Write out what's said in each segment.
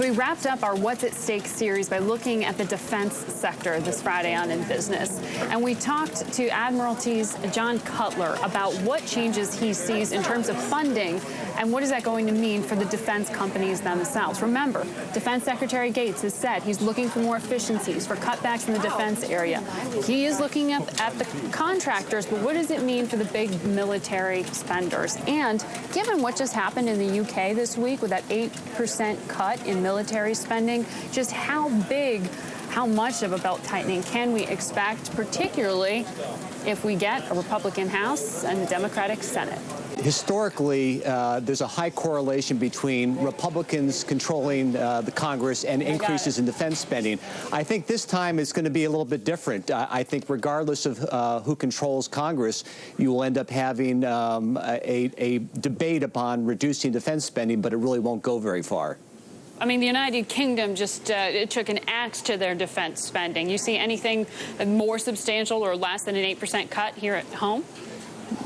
We wrapped up our What's at Stake series by looking at the defense sector this Friday on InBusiness. And we talked to Admiralty's Jon Kutler about what changes he sees in terms of funding and what is that going to mean for the defense companies themselves. Remember, Defense Secretary Gates has said he's looking for more efficiencies, for cutbacks in the defense area. He is looking at the contractors, but what does it mean for the big military spenders? And given what just happened in the UK this week with that 8% cut in military spending, just how much of a belt tightening can we expect, particularly if we get a Republican House and a Democratic Senate? Historically, there's a high correlation between Republicans controlling the Congress and increases in defense spending. I think this time it's going to be a little bit different. I think regardless of who controls Congress, you will end up having a debate upon reducing defense spending, but it really won't go very far. I mean, the United Kingdom just took an axe to their defense spending. You see anything more substantial or less than an 8% cut here at home?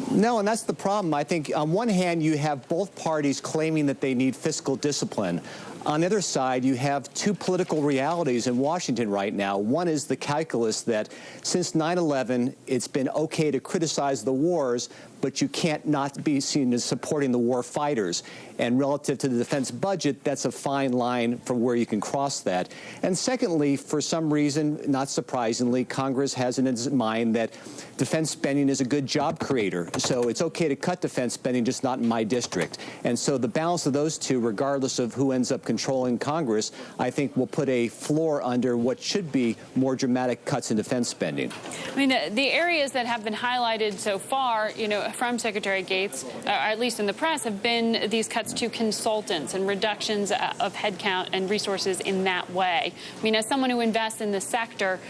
No, and that's the problem. I think on one hand, you have both parties claiming that they need fiscal discipline. On the other side, you have two political realities in Washington right now. One is the calculus that since 9/11, it's been okay to criticize the wars, but you can't not be seen as supporting the war fighters. And relative to the defense budget, that's a fine line from where you can cross that. And secondly, for some reason, not surprisingly, Congress has in its mind that defense spending is a good job creator. So it's okay to cut defense spending, just not in my district. And so the balance of those two, regardless of who ends up controlling Congress, I think will put a floor under what should be more dramatic cuts in defense spending. I mean, the areas that have been highlighted so far, from Secretary Gates, or at least in the press, have been these cuts to consultants and reductions of headcount and resources in that way. I mean, as someone who invests in the sector,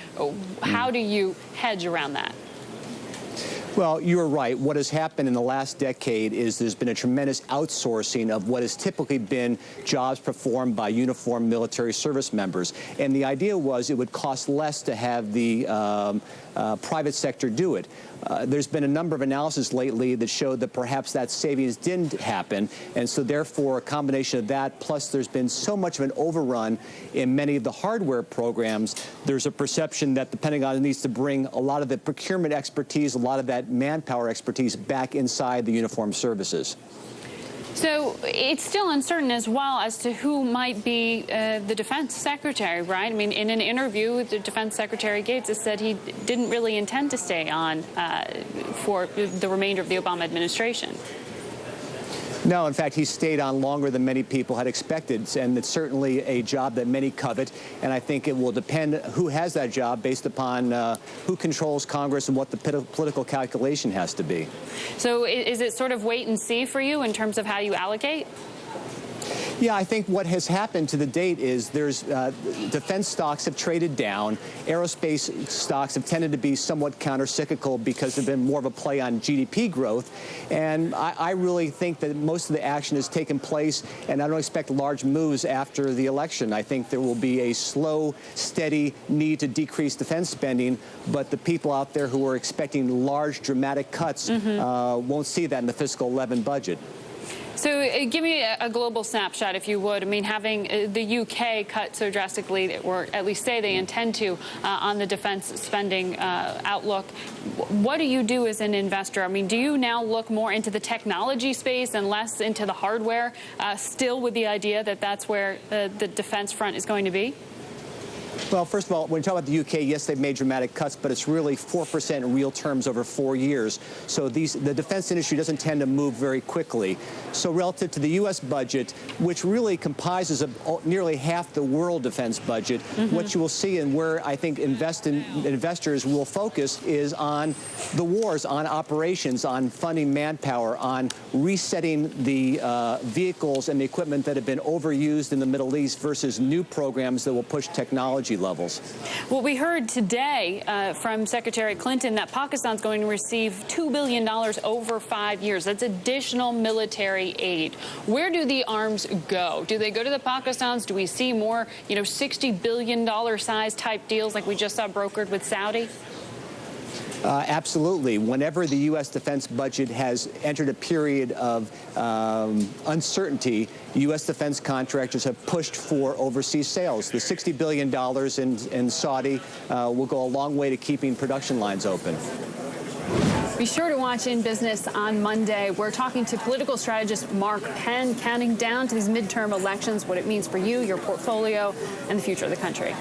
how do you hedge around that? Well, you're right. What has happened in the last decade is there's been a tremendous outsourcing of what has typically been jobs performed by uniformed military service members. And the idea was it would cost less to have the private sector do it. There's been a number of analyses lately that showed that perhaps that savings didn't happen. And so therefore, a combination of that, plus there's been so much of an overrun in many of the hardware programs, there's a perception that the Pentagon needs to bring a lot of the procurement expertise, a lot of that manpower expertise back inside the uniformed services. So it's still uncertain as well as to who might be the defense secretary, right? I mean, in an interview with the Defense Secretary Gates has said he didn't really intend to stay on for the remainder of the Obama administration. No, in fact, he stayed on longer than many people had expected, and it's certainly a job that many covet, and I think it will depend who has that job based upon who controls Congress and what the political calculation has to be. So is it sort of wait and see for you in terms of how you allocate? Yeah, I think what has happened to the date is there's defense stocks have traded down. Aerospace stocks have tended to be somewhat counter-cyclical because they've been more of a play on GDP growth. And I really think that most of the action has taken place, and I don't expect large moves after the election. I think there will be a slow, steady need to decrease defense spending, but the people out there who are expecting large, dramatic cuts won't see that in the fiscal 11 budget. So give me a global snapshot, if you would. I mean, having the UK cut so drastically, or at least say they intend to, on the defense spending outlook, what do you do as an investor? I mean, do you now look more into the technology space and less into the hardware, still with the idea that that's where the defense front is going to be? Well, first of all, when you talk about the UK, yes, they've made dramatic cuts, but it's really 4% in real terms over 4 years. So the defense industry doesn't tend to move very quickly. So relative to the U.S. budget, which really comprises of nearly half the world defense budget, what you will see and where I think investors will focus is on the wars, on operations, on funding manpower, on resetting the vehicles and the equipment that have been overused in the Middle East versus new programs that will push technology levels. Well, we heard today from Secretary Clinton that Pakistan's going to receive $2 billion over 5 years. That's additional military aid. Where do the arms go? Do they go to the Pakistans? Do we see more, $60 billion size type deals like we just saw brokered with Saudi? Absolutely. Whenever the U.S. defense budget has entered a period of uncertainty, U.S. defense contractors have pushed for overseas sales. The $60 billion in Saudi will go a long way to keeping production lines open. Be sure to watch In Business on Monday. We're talking to political strategist Mark Penn, counting down to these midterm elections, what it means for you, your portfolio, and the future of the country.